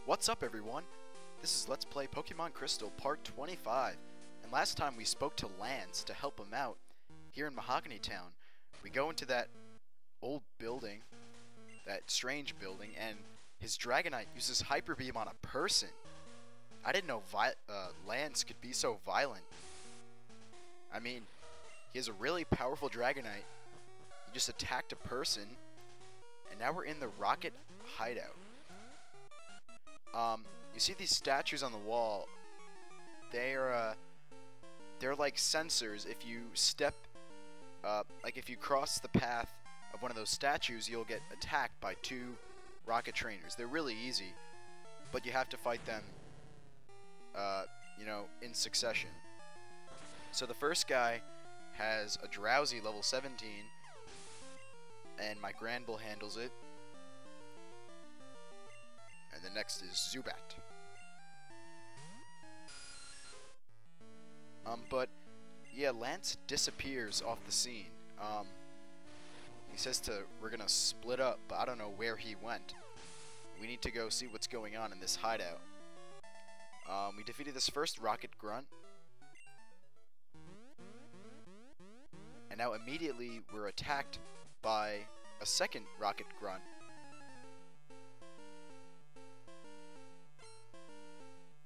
What's up, everyone? This is Let's Play Pokemon Crystal Part 25, and last time we spoke to Lance to help him out here in Mahogany Town. We go into that old building, that strange building, and his Dragonite uses Hyper Beam on a person. I didn't know Lance could be so violent. I mean, he has a really powerful Dragonite. He just attacked a person, and now we're in the Rocket Hideout. You see these statues on the wall. They're like sensors. If you step, like if you cross the path of one of those statues, you'll get attacked by two rocket trainers. They're really easy, but you have to fight them, you know, in succession. So the first guy has a Drowsy level 17, and my Granbull handles it. And the next is Zubat. But yeah, Lance disappears off the scene. He says we're gonna split up, but I don't know where he went. We need to go see what's going on in this hideout. We defeated this first Rocket Grunt. And now immediately we're attacked by a second Rocket Grunt.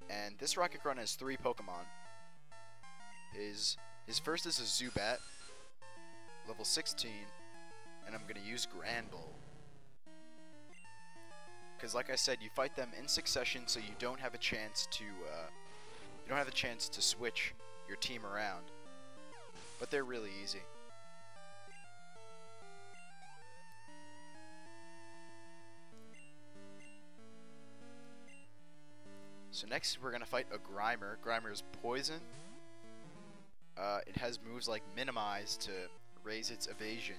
And this Rocket Grunt has 3 Pokemon. His first is a Zubat, level 16, and I'm gonna use Granbull. Because like I said, you fight them in succession, so you don't have a chance to switch your team around. But they're really easy. So next we're gonna fight a Grimer. Grimer is poison. It has moves like Minimize to raise its evasion,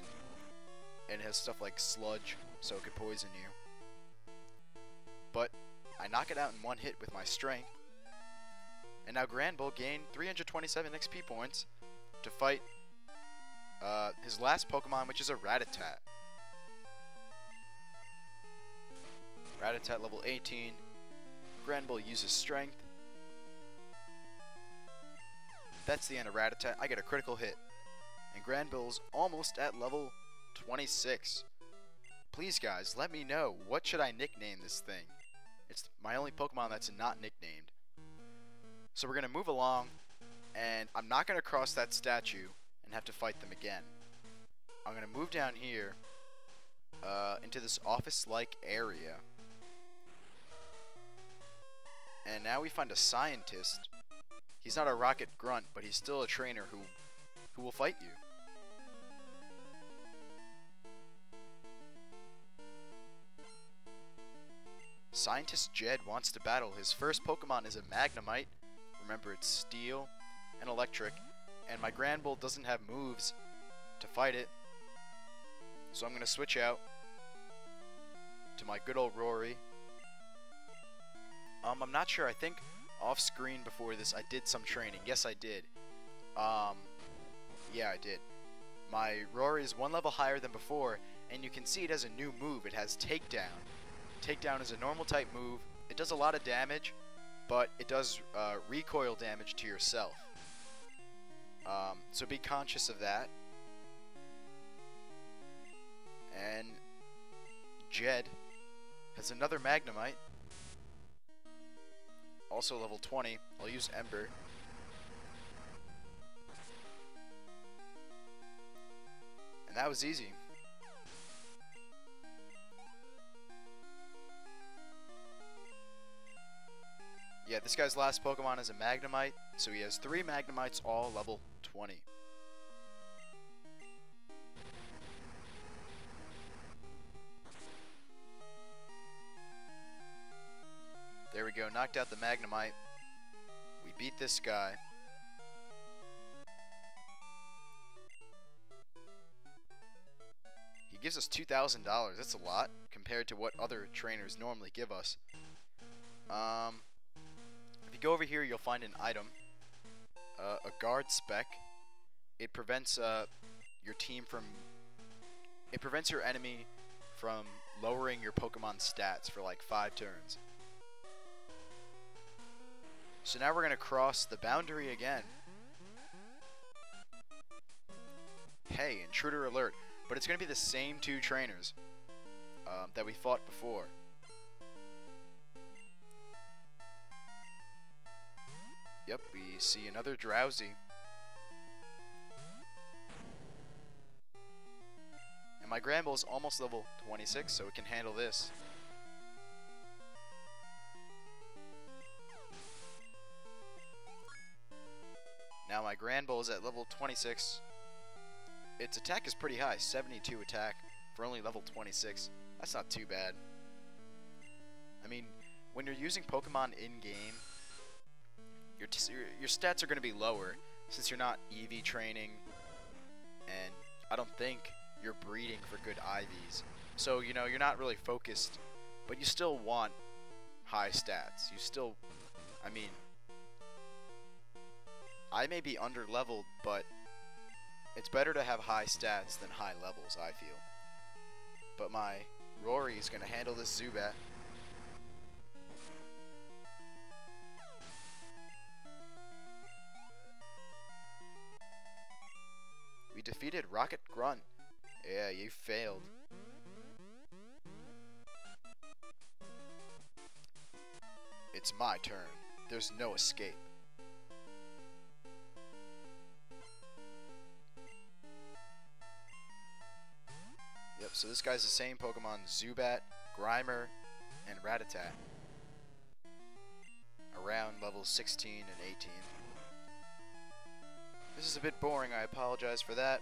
and it has stuff like Sludge, so it could poison you. But I knock it out in one hit with my strength, and now Granbull gained 327 XP points to fight his last Pokemon, which is a Rattata. Rattata level 18. Granbull uses strength. That's the end of Rattata. I get a critical hit. And Granbull's almost at level 26. Please guys, let me know, what should I nickname this thing? It's my only Pokemon that's not nicknamed. So we're going to move along, and I'm not going to cross that statue and have to fight them again. I'm going to move down here into this office-like area. And now we find a scientist. He's not a Rocket Grunt, but he's still a trainer who will fight you. Scientist Jed wants to battle. His first Pokemon is a Magnemite. Remember, it's Steel and Electric. And my Granbull doesn't have moves to fight it. So I'm going to switch out to my good old Rory. I'm not sure. I think off screen before this I did some training. Yes, I did. Yeah, I did. My Rory is 1 level higher than before, and you can see it has a new move. It has Takedown. Takedown is a normal type move. It does a lot of damage, but it does recoil damage to yourself. So be conscious of that. And Jed has another Magnemite. Also level 20. I'll use Ember. And that was easy. Yeah, this guy's last Pokemon is a Magnemite, so he has 3 Magnemites, all level 20. There we go, knocked out the Magnemite. We beat this guy. He gives us $2,000. That's a lot compared to what other trainers normally give us. If you go over here, you'll find an item. A guard spec. It prevents your team from... It prevents your enemy from lowering your Pokemon stats for like 5 turns. So now we're going to cross the boundary again. Hey, intruder alert. But it's going to be the same two trainers that we fought before. Yep, we see another Drowsy. And my Granbull is almost level 26, so it can handle this. Now my Granbull is at level 26. Its attack is pretty high, 72 attack for only level 26. That's not too bad. I mean, when you're using Pokemon in-game, your stats are going to be lower since you're not EV training, and I don't think you're breeding for good IVs. So, you know, you're not really focused, but you still want high stats. You still, I mean, I may be under-leveled, but it's better to have high stats than high levels, I feel. But my Rory is going to handle this Zubat. We defeated Rocket Grunt. Yeah, you failed. It's my turn. There's no escape. Yep, so this guy's the same Pokemon, Zubat, Grimer, and Rattata. Around levels 16 and 18. This is a bit boring, I apologize for that.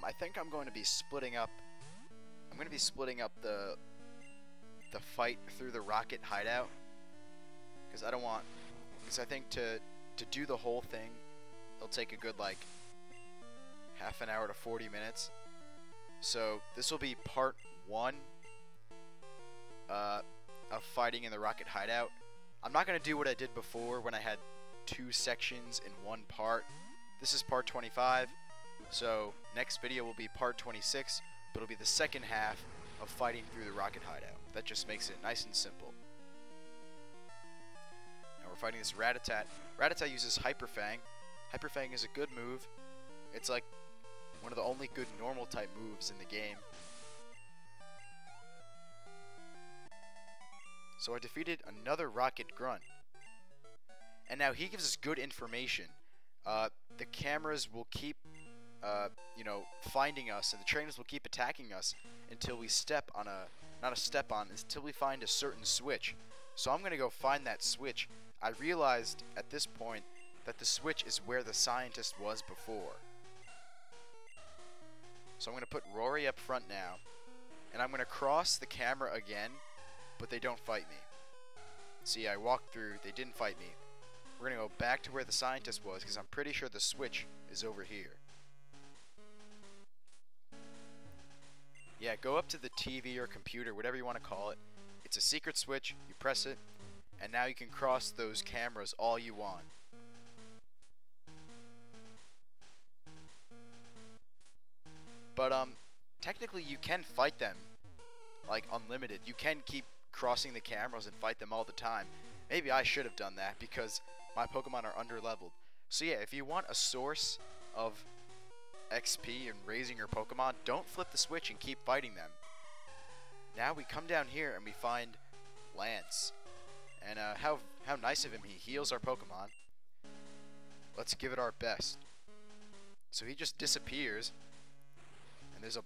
I think I'm going to be splitting up the fight through the Rocket Hideout, because I think to do the whole thing, it'll take a good like half an hour to 40 minutes. So this will be part 1 of fighting in the Rocket Hideout. I'm not going to do what I did before when I had 2 sections in one part. This is part 25, so next video will be part 26, but it'll be the second half of fighting through the Rocket Hideout. That just makes it nice and simple. Now we're fighting this Rattata. Rattata uses Hyper Fang. Hyper Fang is a good move. It's like one of the only good normal type moves in the game. So I defeated another Rocket Grunt. And now he gives us good information. The cameras will keep, you know, finding us, and the trainers will keep attacking us until we step on until we find a certain switch. So I'm going to go find that switch. I realized at this point that the switch is where the scientist was before. So I'm going to put Rory up front now, and I'm going to cross the camera again, but they don't fight me. See, I walked through, they didn't fight me. We're going to go back to where the scientist was, because I'm pretty sure the switch is over here. Yeah, go up to the TV or computer, whatever you want to call it. It's a secret switch, you press it, and now you can cross those cameras all you want. But, technically you can fight them, like, unlimited. You can keep crossing the cameras and fight them all the time. Maybe I should have done that, because my Pokemon are under-leveled. So yeah, if you want a source of XP and raising your Pokemon, don't flip the switch and keep fighting them. Now we come down here and we find Lance. And how nice of him, he heals our Pokemon. Let's give it our best. So he just disappears. And there's a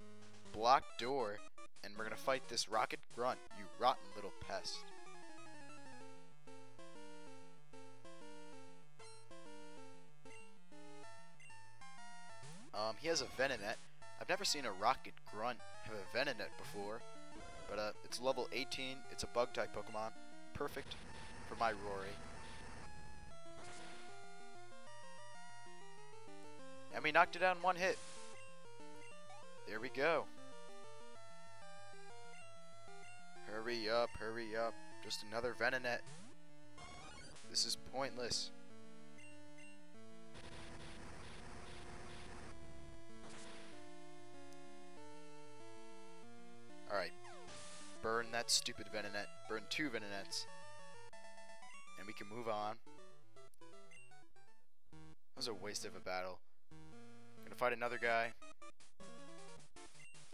blocked door, and we're gonna fight this Rocket Grunt, you rotten little pest. He has a Venonat. I've never seen a Rocket Grunt have a Venonat before, but it's level 18. It's a Bug-type Pokemon, perfect for my Rory. And we knocked it out in one hit. There we go. Hurry up, hurry up. Just another Venonat. This is pointless. that stupid Venonet. Burn 2 Venonets. And we can move on. That was a waste of a battle. Gonna fight another guy.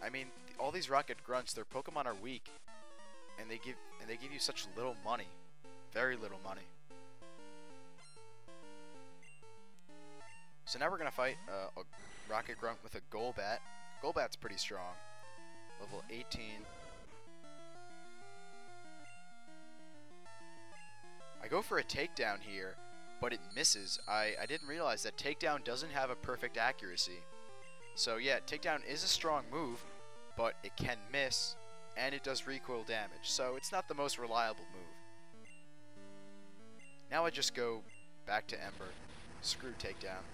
I mean, all these Rocket Grunts, their Pokemon are weak. And they give you such little money. Very little money. So now we're gonna fight a Rocket Grunt with a Golbat. Golbat's pretty strong. Level 18. I go for a takedown here, but it misses. I didn't realize that takedown doesn't have a perfect accuracy. So yeah, takedown is a strong move, but it can miss, and it does recoil damage. So it's not the most reliable move. Now I just go back to Ember. Screw takedown.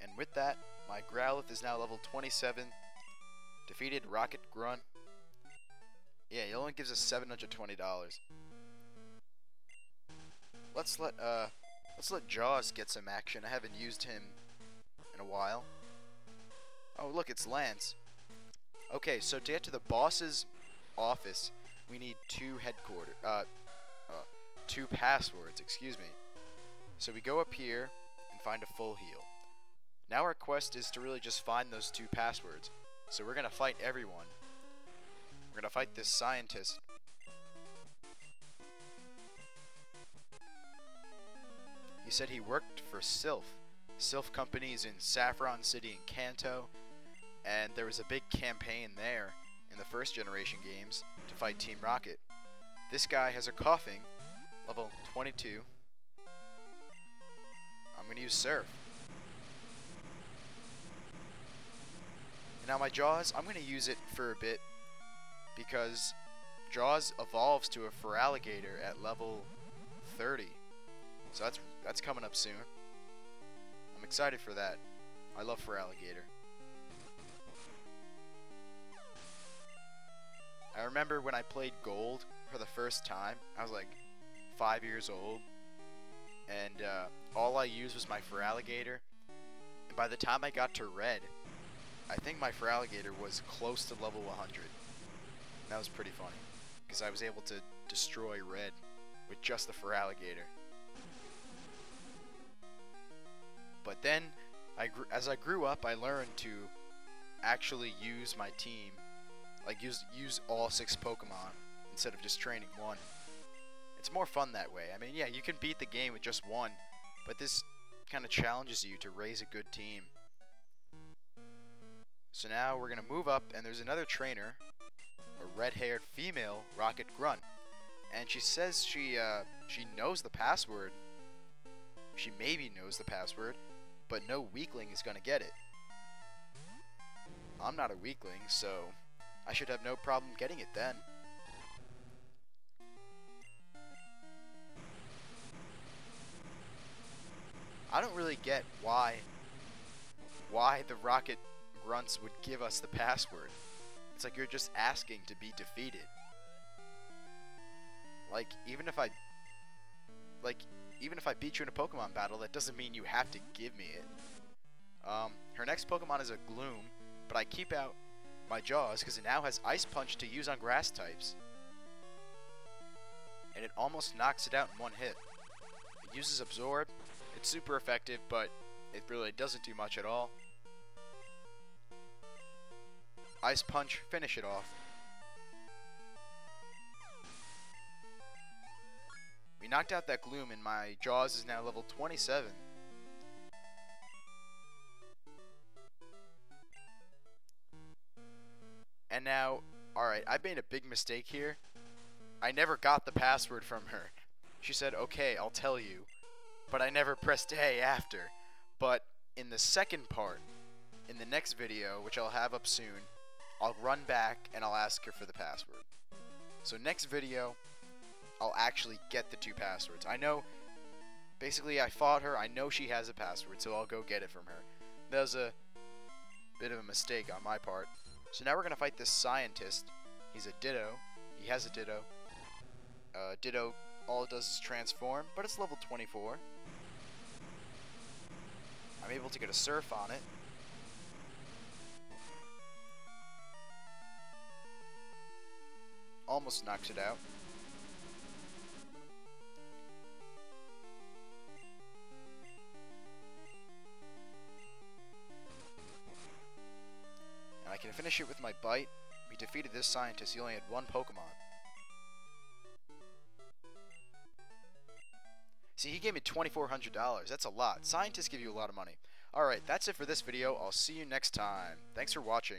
And with that, my Growlithe is now level 27. Defeated Rocket Grunt. Yeah, he only gives us $720. Let's let Jaws get some action. I haven't used him in a while. Oh, look, it's Lance. Okay, so to get to the boss's office, we need two passwords, excuse me. So we go up here and find a full heal. Now our quest is to really just find those 2 passwords. So we're gonna fight everyone. We're gonna fight this scientist. He said he worked for Sylph. Sylph companies in Saffron City and Kanto. And there was a big campaign there in the first generation games to fight Team Rocket. This guy has a coughing, level 22. I'm gonna use Surf. Now my Jaws, I'm going to use it for a bit because Jaws evolves to a Feraligatr at level 30. So that's coming up soon. I'm excited for that. I love Feraligatr. I remember when I played Gold for the first time, I was like 5 years old, and all I used was my Feraligatr. And by the time I got to Red, I think my Feraligatr was close to level 100. And that was pretty funny, because I was able to destroy Red with just the Feraligatr. But then, as I grew up, I learned to actually use my team, like use all 6 Pokemon instead of just training 1. It's more fun that way. I mean, yeah, you can beat the game with just 1, but this kind of challenges you to raise a good team. So now we're going to move up, and there's another trainer, a red-haired female Rocket Grunt. And she says she knows the password. She maybe knows the password, but no weakling is going to get it. I'm not a weakling, so I should have no problem getting it then. I don't really get why the Rocket Grunts would give us the password. It's like you're just asking to be defeated. Like even if I beat you in a Pokemon battle, that doesn't mean you have to give me it. Her next Pokemon is a Gloom, but I keep out my Jaws because it now has Ice Punch to use on grass types. And it almost knocks it out in 1 hit. It uses Absorb. It's super effective, but it really doesn't do much at all. Ice Punch, finish it off. We knocked out that Gloom, and my Jaws is now level 27. And now, alright, I made a big mistake here. I never got the password from her. She said, okay, I'll tell you. But I never pressed A after. But in the second part, in the next video, which I'll have up soon, I'll run back and I'll ask her for the password. So next video, I'll actually get the 2 passwords. I know, basically I fought her, I know she has a password, so I'll go get it from her. That was a bit of a mistake on my part. So now we're going to fight this scientist. He's a Ditto. He has a Ditto. Ditto, all it does is transform, but it's level 24. I'm able to get a Surf on it. almost knocks it out. And I can finish it with my bite. We defeated this scientist. He only had one Pokemon. See, he gave me $2,400. That's a lot. Scientists give you a lot of money. Alright, that's it for this video. I'll see you next time. Thanks for watching.